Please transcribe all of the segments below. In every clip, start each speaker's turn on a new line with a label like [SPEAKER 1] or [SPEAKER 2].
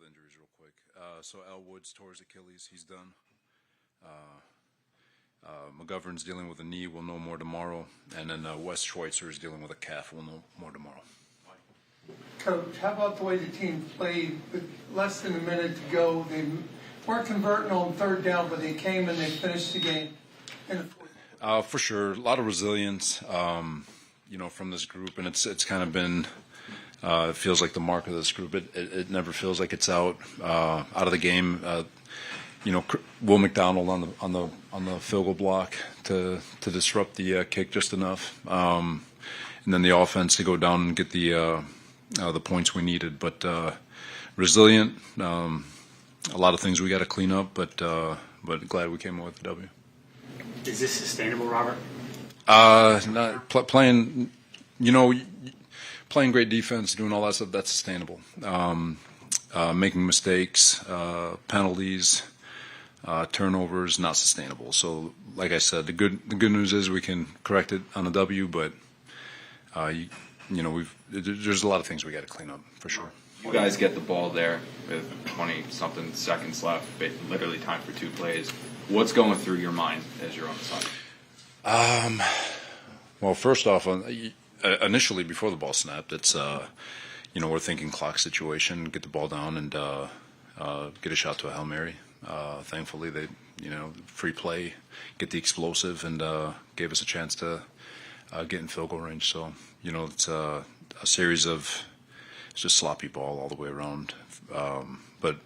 [SPEAKER 1] with injuries real quick. So Al Woods tore his Achilles. He's done. McGovern's dealing with a knee. We'll know more tomorrow. And then Wes Schweitzer is dealing with a calf. We'll know more tomorrow.
[SPEAKER 2] Coach, how about the way the team played with less than a minute to go? They weren't converting on third down, but they came and they finished the game in the fourth.
[SPEAKER 1] For sure. A lot of resilience, from this group. And it's kind of been, it feels like the mark of this group. It never feels like it's out of the game. Will McDonald on the field goal block to disrupt the kick just enough, and then the offense to go down and get the points we needed. But resilient, a lot of things we got to clean up, but glad we came away with the W.
[SPEAKER 3] Is this sustainable, Robert?
[SPEAKER 1] Playing great defense, doing all that stuff, that's sustainable. Making mistakes, penalties. Turnovers, not sustainable. So, like I said, the good news is we can correct it on a W, but there's a lot of things we got to clean up for sure.
[SPEAKER 4] You guys get the ball there with 20-something seconds left, literally time for 2 plays. What's going through your mind as you're on the side?
[SPEAKER 1] Well, first off, initially before the ball snapped, it's we're thinking clock situation, get the ball down and get a shot to a Hail Mary. Thankfully, they, free play, get the explosive, and gave us a chance to get in field goal range. So, it's a series of it's just sloppy ball all the way around. But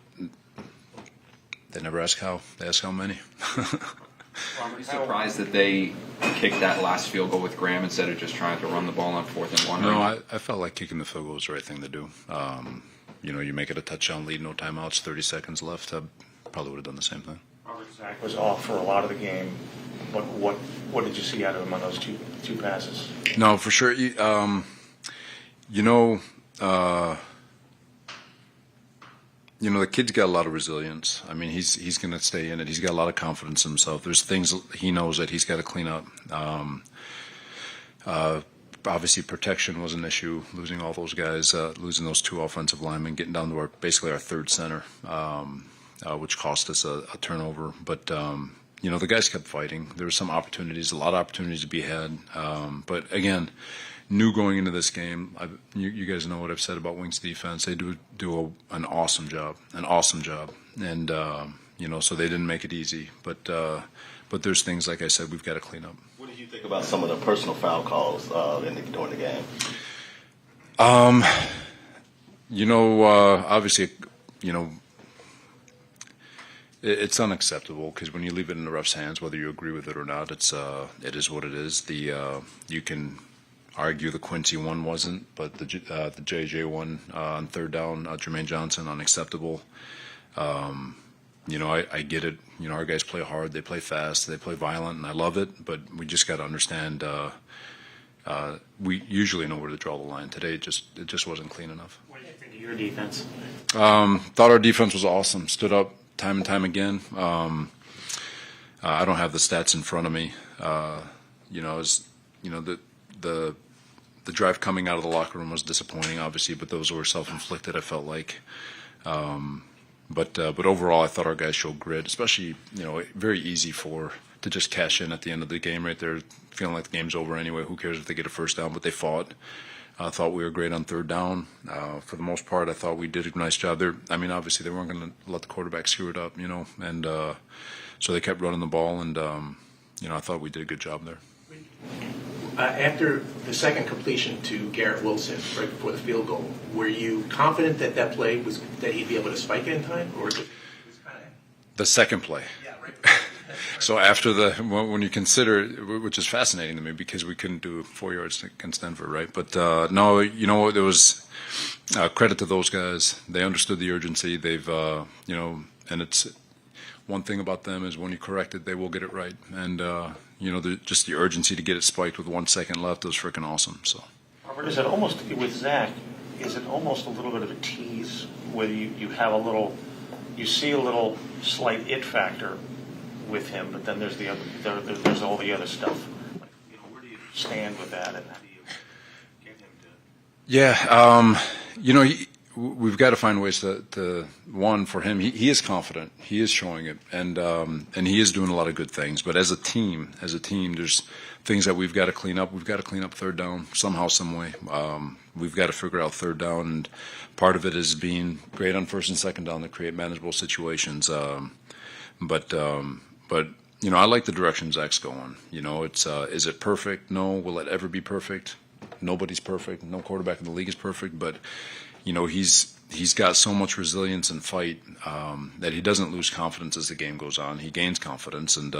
[SPEAKER 1] they never ask how; they ask how many.
[SPEAKER 4] Robert, are you surprised that they kicked that last field goal with Graham instead of just trying to run the ball on 4th and 1?
[SPEAKER 1] No, I felt like kicking the field goal was the right thing to do. You make it a touchdown lead, no timeouts, 30 seconds left. Probably would have done the same thing.
[SPEAKER 5] Robert Saleh was off for a lot of the game. What did you see out of him on those two passes?
[SPEAKER 1] No, for sure. The kid's got a lot of resilience. I mean, he's going to stay in it. He's got a lot of confidence in himself. There's things he knows that he's got to clean up. Obviously, protection was an issue. Losing all those guys, losing those 2 offensive linemen, getting down to basically our 3rd center. Which cost us a turnover. But, the guys kept fighting. There were some opportunities, a lot of opportunities to be had. But, again, knew going into this game, you guys know what I've said about Wings defense. They do an awesome job. And, so they didn't make it easy. But there's things, like I said, we've got to clean up.
[SPEAKER 6] What did you think about some of the personal foul calls during the game?
[SPEAKER 1] Obviously, it's unacceptable because when you leave it in the ref's hands, whether you agree with it or not, it is what it is. You can argue the Quincy one wasn't, but the JJ one on 3rd down, Jermaine Johnson, unacceptable. I get it. Our guys play hard, they play fast, they play violent, and I love it. But we just got to understand. We usually know where to draw the line. Today, it just wasn't clean enough.
[SPEAKER 3] What did you think of your defense?
[SPEAKER 1] Thought our defense was awesome. Stood up time and time again. I don't have the stats in front of me. The drive coming out of the locker room was disappointing, obviously, but those were self-inflicted. I felt like, but overall, I thought our guys showed grit, especially very easy to just cash in at the end of the game right there, feeling like the game's over anyway. Who cares if they get a 1st down? But they fought. I thought we were great on 3rd down. For the most part, I thought we did a nice job there. I mean, obviously, they weren't going to let the quarterback screw it up, and so they kept running the ball, and, I thought we did a good job there.
[SPEAKER 7] After the second completion to Garrett Wilson right before the field goal, were you confident that play was that he'd be able to spike it in time, or was it kind of
[SPEAKER 1] the second play?
[SPEAKER 7] Yeah, right.
[SPEAKER 1] So after when you consider, which is fascinating to me because we couldn't do 4 yards against Denver, right? But no, there was credit to those guys. They understood the urgency. They've and it's one thing about them is when you correct it, they will get it right. And just the urgency to get it spiked with 1 second left was freaking awesome. So,
[SPEAKER 5] Robert, is it almost with Zach? Is it almost a little bit of a tease where you have you see a little slight it factor with him, but then there's there's all the other stuff. Where do you stand with that, and how do you get him to?
[SPEAKER 1] Yeah, we've got to find ways to one, for him, he is confident, he is showing it, and he is doing a lot of good things. But as a team, there's things that we've got to clean up. We've got to clean up third down somehow, some way. We've got to figure out third down, and part of it is being great on first and second down to create manageable situations. But you know, I like the direction Zach's going. You know, it's is it perfect? No. Will it ever be perfect? Nobody's perfect. No quarterback in the league is perfect. But you know, he's got so much resilience and fight that he doesn't lose confidence as the game goes on. He gains confidence, and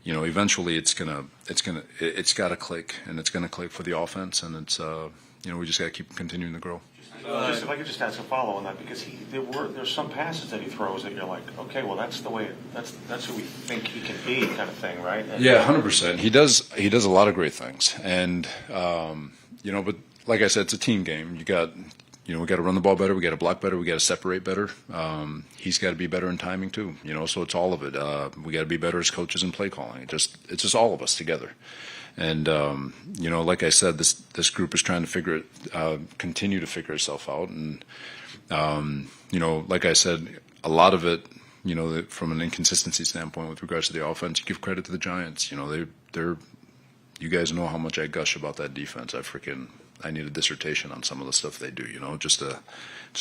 [SPEAKER 1] you know, eventually it's got to click, and it's going to click for the offense, and it's you know, we just got to keep continuing to grow.
[SPEAKER 5] If I could just ask a follow on that, because there's some passes that he throws that you're like, okay, well that's the way that's who we think he can be, kind of thing, right? And
[SPEAKER 1] yeah, 100%. He does a lot of great things, and you know, but like I said, it's a team game. We got to run the ball better. We got to block better. We got to separate better. He's got to be better in timing too. You know, so it's all of it. We got to be better as coaches in play calling. It's just all of us together. And you know, like I said, this group is trying to continue to figure itself out. And you know, like I said, a lot of it, you know, from an inconsistency standpoint with regards to the offense, you give credit to the Giants. You know, they're you guys know how much I gush about that defense. I need a dissertation on some of the stuff they do. You know, just a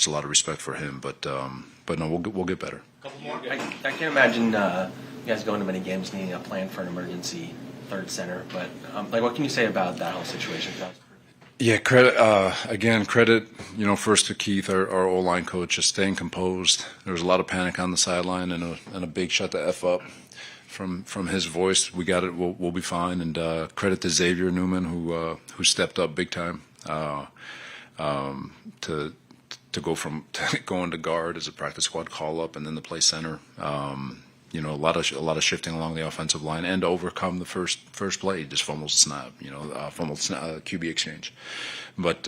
[SPEAKER 1] lot of respect for him. But no, we'll get better.
[SPEAKER 8] I can't imagine you guys going to many games needing a plan for an emergency third center. But like, what can you say about that whole situation?
[SPEAKER 1] Yeah, credit credit. You know, first to Keith, our O-line coach, just staying composed. There was a lot of panic on the sideline and a big shut the F up. From his voice, we got it. We'll be fine. And credit to Xavier Newman, who stepped up big time to go from going to guard as a practice squad call up, and then to play center. You know, a lot of shifting along the offensive line, and to overcome the first play, he just fumbles the snap. You know, fumbled QB exchange. But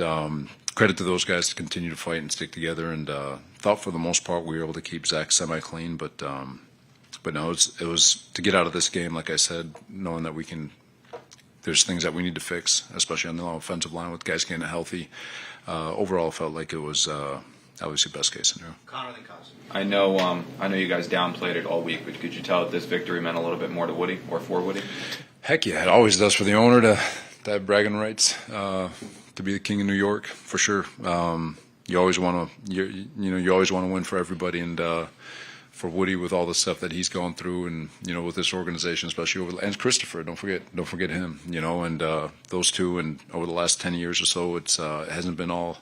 [SPEAKER 1] credit to those guys to continue to fight and stick together. And thought for the most part we were able to keep Zach semi-clean, but no, it was to get out of this game, like I said, knowing that there's things that we need to fix, especially on the offensive line with guys getting healthy. Overall, it felt like it was obviously best case scenario.
[SPEAKER 4] I know you guys downplayed it all week, but could you tell that this victory meant a little bit more to Woody or for Woody?
[SPEAKER 1] Heck yeah, it always does for the owner to have bragging rights, to be the king of New York, for sure. You always want to win for everybody, and for Woody with all the stuff that he's gone through, and you know, with this organization, especially and Christopher, don't forget him, you know, and those two, and over the last 10 years or so, it hasn't been all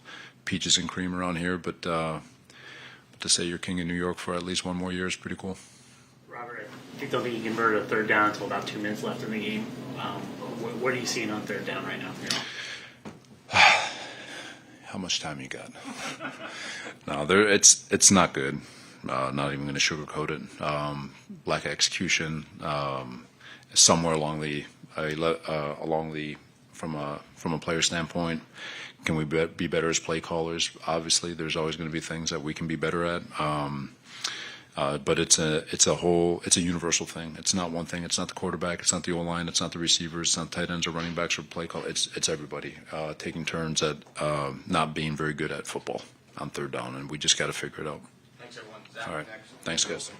[SPEAKER 1] peaches and cream around here, but to say you're king of New York for at least one more year is pretty cool.
[SPEAKER 3] Robert, I don't think you converted a third down until about 2 minutes left in the game. What are you seeing on third down right now?
[SPEAKER 1] How much time you got? No, it's not good. Not even going to sugarcoat it. Lack of execution, somewhere along the from a player standpoint. Can we be better as play callers? Obviously, there's always going to be things that we can be better at. But it's a universal thing. It's not one thing. It's not the quarterback. It's not the O-line. It's not the receivers. It's not tight ends or running backs or play call. It's everybody taking turns at not being very good at football on third down, and we just got to figure it out.
[SPEAKER 8] Thanks, everyone.
[SPEAKER 1] All right. Thanks, guys.